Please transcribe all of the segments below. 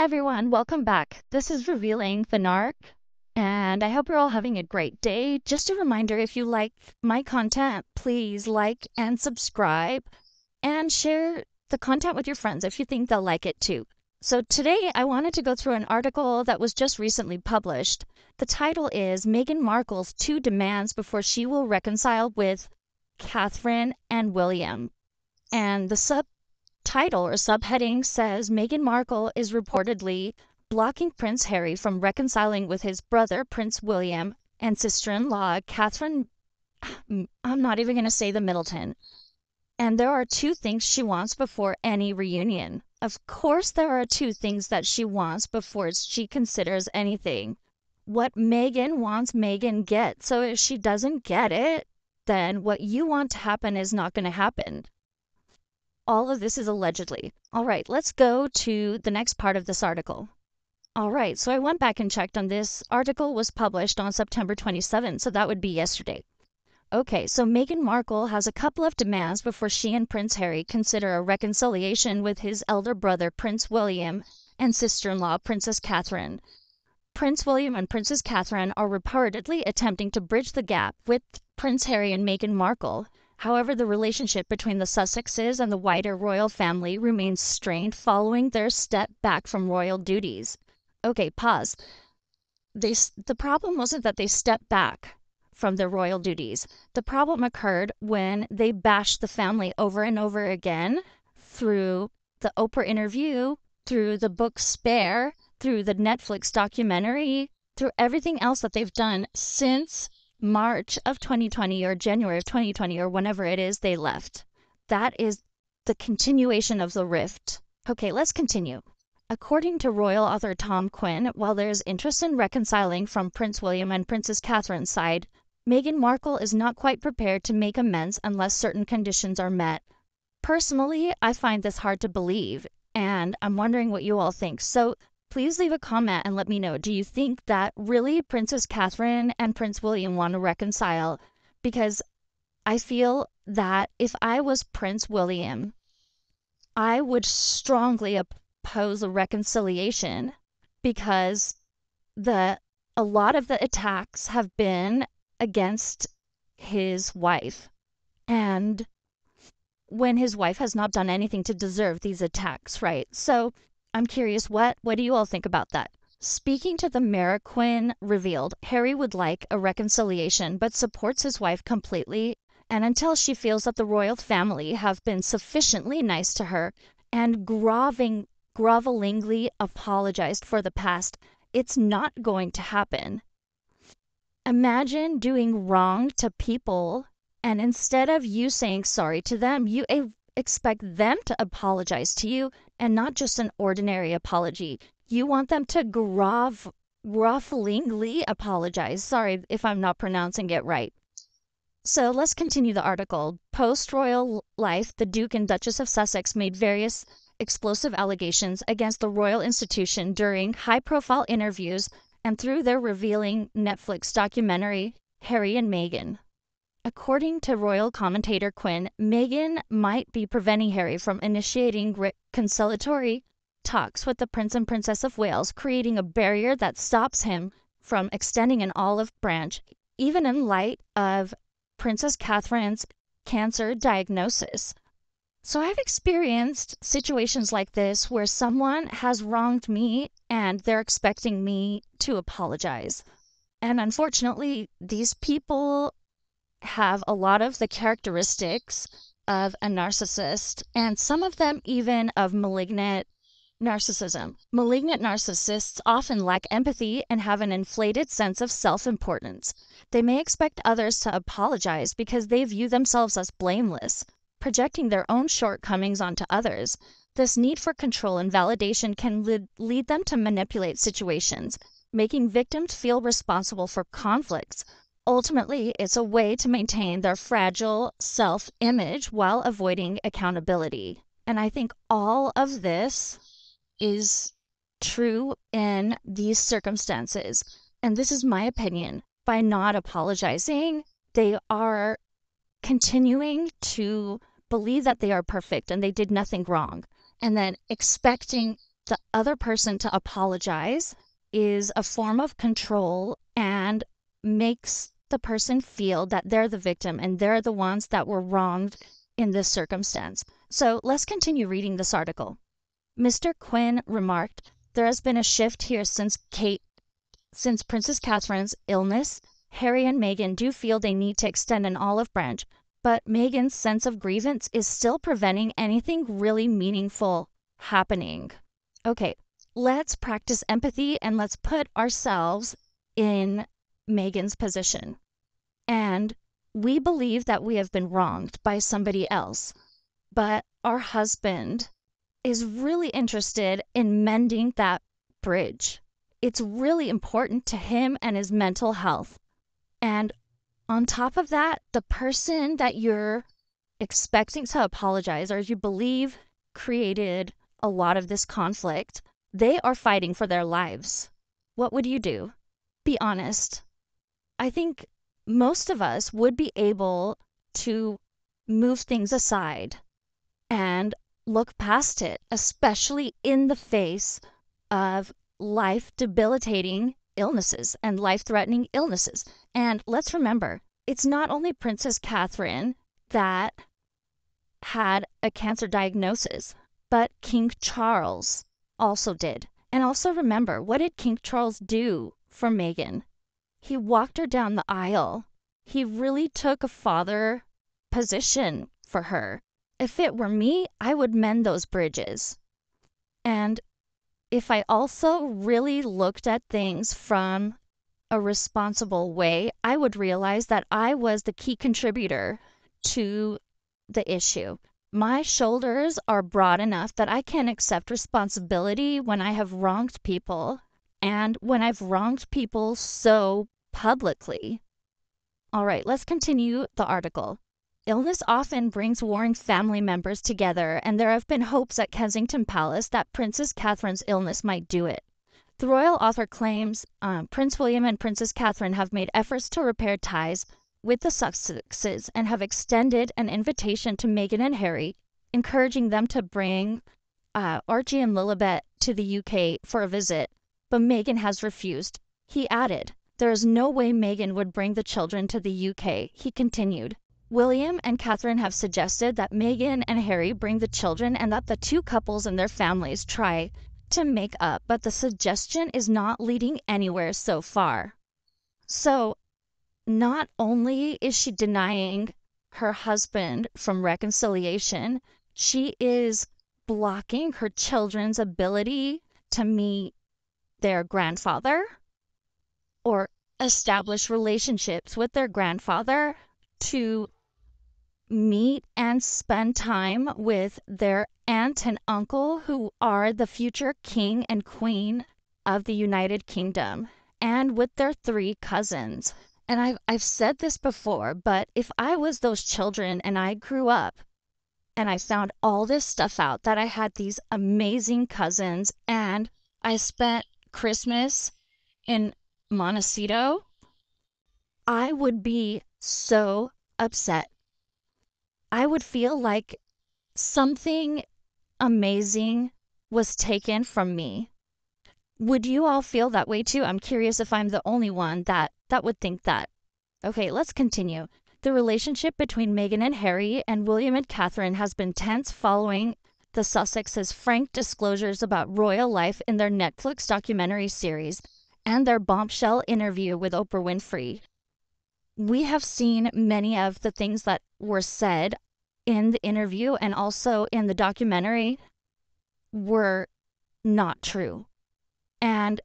everyone, welcome back. This is Revealing the Narc, and I hope you're all having a great day. Just a reminder, if you like my content, please like and subscribe and share the content with your friends if you think they'll like it too. So today I wanted to go through an article that was just recently published. The title is Meghan Markle's Two Demands Before She Will Reconcile with Catherine and William. And the subtitle or subheading says Meghan Markle is reportedly blocking Prince Harry from reconciling with his brother, Prince William, and sister-in-law, Catherine. I'm not even going to say the Middleton. And there are two things she wants before any reunion. Of course, there are two things that she wants before she considers anything. What Meghan wants, Meghan gets. So if she doesn't get it, then what you want to happen is not going to happen. All of this is allegedly. All right, let's go to the next part of this article. All right, so I went back and checked on this. Article was published on September 27th, so that would be yesterday. Okay, so Meghan Markle has a couple of demands before she and Prince Harry consider a reconciliation with his elder brother, Prince William, and sister-in-law, Princess Catherine. Prince William and Princess Catherine are reportedly attempting to bridge the gap with Prince Harry and Meghan Markle. However, the relationship between the Sussexes and the wider royal family remains strained following their step back from royal duties. Okay, pause. The problem wasn't that they stepped back from their royal duties. The problem occurred when they bashed the family over and over again through the Oprah interview, through the book Spare, through the Netflix documentary, through everything else that they've done since March of 2020 or January of 2020 or whenever it is they left. That is the continuation of the rift. Okay, let's continue. According to royal author Tom Quinn, while there is interest in reconciling from Prince William and Princess Catherine's side, Meghan Markle is not quite prepared to make amends unless certain conditions are met. Personally, I find this hard to believe, and I'm wondering what you all think. So please leave a comment and let me know. Do you think that really Princess Catherine and Prince William want to reconcile? Because I feel that if I was Prince William, I would strongly oppose a reconciliation because a lot of the attacks have been against his wife. And when his wife has not done anything to deserve these attacks, right? So I'm curious, what do you all think about that? Speaking to the Mirror, Quinn revealed Harry would like a reconciliation but supports his wife completely, and until she feels that the royal family have been sufficiently nice to her and grovelingly apologized for the past, it's not going to happen. Imagine doing wrong to people, and instead of you saying sorry to them, you expect them to apologize to you, and not just an ordinary apology. You want them to grovelingly apologize. Sorry if I'm not pronouncing it right. So let's continue the article. Post-royal life, the Duke and Duchess of Sussex made various explosive allegations against the royal institution during high-profile interviews and through their revealing Netflix documentary, Harry and Meghan. According to royal commentator Quinn, Meghan might be preventing Harry from initiating reconciliatory talks with the Prince and Princess of Wales, creating a barrier that stops him from extending an olive branch, even in light of Princess Catherine's cancer diagnosis. So I've experienced situations like this where someone has wronged me and they're expecting me to apologize. And unfortunately, these people have a lot of the characteristics of a narcissist, and some of them even of malignant narcissism. Malignant narcissists often lack empathy and have an inflated sense of self-importance. They may expect others to apologize because they view themselves as blameless, projecting their own shortcomings onto others. This need for control and validation can lead them to manipulate situations, making victims feel responsible for conflicts. Ultimately, it's a way to maintain their fragile self-image while avoiding accountability. And I think all of this is true in these circumstances. And this is my opinion. By not apologizing, they are continuing to believe that they are perfect and they did nothing wrong, and then expecting the other person to apologize is a form of control and makes the person feel that they're the victim and they're the ones that were wronged in this circumstance. So let's continue reading this article. Mr. Quinn remarked, "There has been a shift here since Princess Catherine's illness. Harry and Meghan do feel they need to extend an olive branch, but Meghan's sense of grievance is still preventing anything really meaningful happening." Okay, let's practice empathy and let's put ourselves in Meghan's position. And we believe that we have been wronged by somebody else, but our husband is really interested in mending that bridge. It's really important to him and his mental health. And on top of that, the person that you're expecting to apologize or you believe created a lot of this conflict, they are fighting for their lives. What would you do? Be honest. I think most of us would be able to move things aside and look past it, especially in the face of life debilitating illnesses and life threatening illnesses. And let's remember, it's not only Princess Catherine that had a cancer diagnosis, but King Charles also did. And also remember, what did King Charles do for Meghan? He walked her down the aisle. He really took a father position for her. If it were me, I would mend those bridges. And if I also really looked at things from a responsible way, I would realize that I was the key contributor to the issue. My shoulders are broad enough that I can accept responsibility when I have wronged people and when I've wronged people so publicly. All right, let's continue the article. Illness often brings warring family members together, and there have been hopes at Kensington Palace that Princess Catherine's illness might do it. The royal author claims Prince William and Princess Catherine have made efforts to repair ties with the Sussexes and have extended an invitation to Meghan and Harry, encouraging them to bring Archie and Lilibet to the UK for a visit, but Meghan has refused. He added, "There is no way Meghan would bring the children to the UK." He continued, "William and Catherine have suggested that Meghan and Harry bring the children and that the two couples and their families try to make up, but the suggestion is not leading anywhere so far." So not only is she denying her husband from reconciliation, she is blocking her children's ability to meet their grandfather or establish relationships with their grandfather, to meet and spend time with their aunt and uncle, who are the future king and queen of the United Kingdom, and with their three cousins. And I've said this before, but if I was those children and I grew up and I found all this stuff out, that I had these amazing cousins and I spent Christmas in Montecito, I would be so upset. I would feel like something amazing was taken from me. Would you all feel that way too? I'm curious if I'm the only one that would think that. Okay, let's continue. The relationship between Meghan and Harry and William and Catherine has been tense following the Sussexes' frank disclosures about royal life in their Netflix documentary series and their bombshell interview with Oprah Winfrey. We have seen many of the things that were said in the interview and also in the documentary were not true. And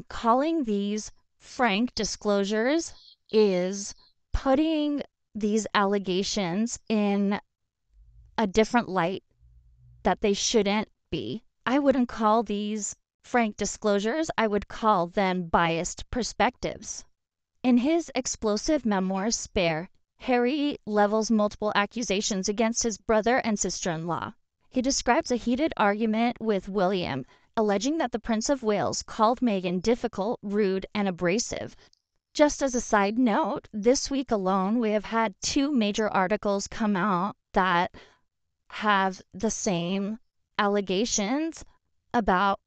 calling these frank disclosures is putting these allegations in a different light that they shouldn't be. I wouldn't call these frank disclosures, I would call them biased perspectives. In his explosive memoir, Spare, Harry levels multiple accusations against his brother and sister-in-law. He describes a heated argument with William, alleging that the Prince of Wales called Meghan difficult, rude, and abrasive. Just as a side note, this week alone, we have had two major articles come out that have the same allegations about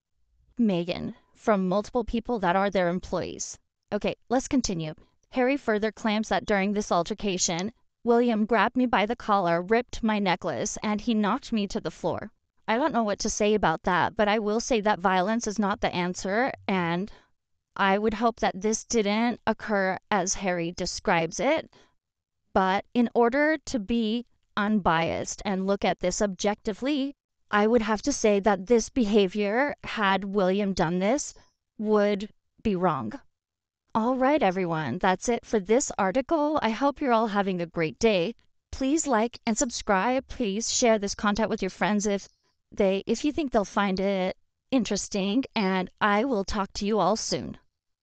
Meghan from multiple people that are their employees. Okay, let's continue. Harry further claims that during this altercation, William grabbed me by the collar, ripped my necklace, and he knocked me to the floor. I don't know what to say about that, but I will say that violence is not the answer, and I would hope that this didn't occur as Harry describes it. But in order to be unbiased and look at this objectively, I would have to say that this behavior, had William done this, would be wrong. All right, everyone, that's it for this article. I hope you're all having a great day. Please like and subscribe. Please share this content with your friends if you think they'll find it interesting, and I will talk to you all soon.